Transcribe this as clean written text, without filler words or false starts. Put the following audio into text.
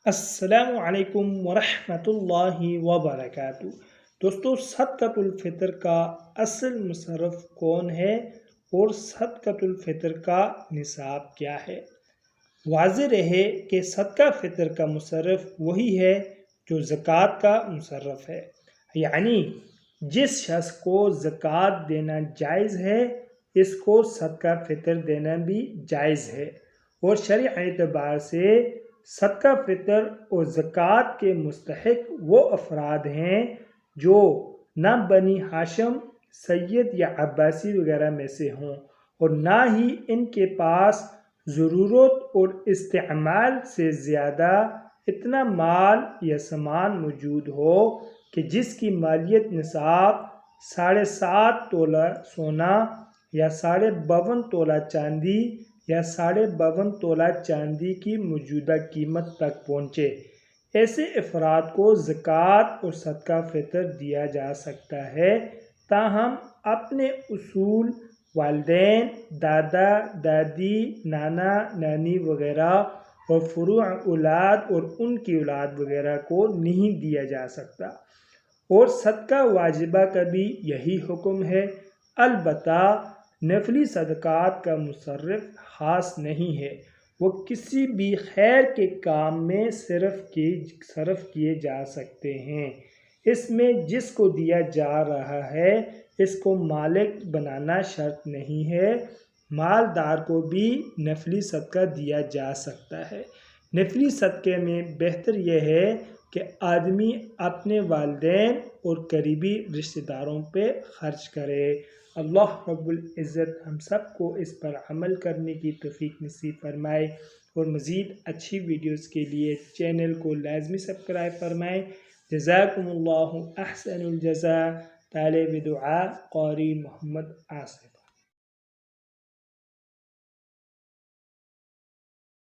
السلام علیکم ورحمۃ اللہ وبرکاتہ۔ دوستو، صدقۃ الفطر کا اصل مصرف کون ہے اور صدقۃ الفطر کا نصاب کیا ہے؟ واضح رہے کہ صدقہ فطر کا مصرف وہی ہے جو زکوٰۃ کا مصرف ہے، یعنی جس شخص کو زکوٰۃ دینا جائز ہے اس کو صدقہ فطر دینا بھی جائز ہے، اور شرعی اعتبار سے صدقہ فطر اور زکوٰۃ کے مستحق وہ افراد ہیں جو نہ بنی ہاشم، سید یا عباسی وغیرہ میں سے ہوں، اور نہ ہی ان کے پاس ضرورت اور استعمال سے زیادہ اتنا مال یا سامان موجود ہو کہ جس کی مالیت نصاب 7.5 تولہ سونا یا 52.5 تولہ چاندی یا 52.5 تولہ چاندی کی موجودہ قیمت تک پہنچے۔ ایسے افراد کو زکوٰۃ اور صدقہ فطر دیا جا سکتا ہے، تاہم اپنے اصول، والدین، دادا دادی، نانا نانی وغیرہ اور فروع اولاد اور ان کی اولاد وغیرہ کو نہیں دیا جا سکتا، اور صدقہ واجبہ کا بھی یہی حکم ہے۔ البتہ نفلی صدقات کا مصرف خاص نہیں ہے، وہ کسی بھی خیر کے کام میں صرف کیے جا سکتے ہیں۔ اس میں جس کو دیا جا رہا ہے اس کو مالک بنانا شرط نہیں ہے، مالدار کو بھی نفلی صدقہ دیا جا سکتا ہے۔ نفلی صدقے میں بہتر یہ ہے کہ آدمی اپنے والدین اور قریبی رشتہ داروں پہ خرچ کرے۔ اللہ رب العزت ہم سب کو اس پر عمل کرنے کی توفیق نصیب فرمائے، اور مزید اچھی ویڈیوز کے لیے چینل کو لازمی سبسکرائب فرمائیں۔ جزاکم اللہ احسن الجزاء۔ طالب دعا قاری محمد آصف۔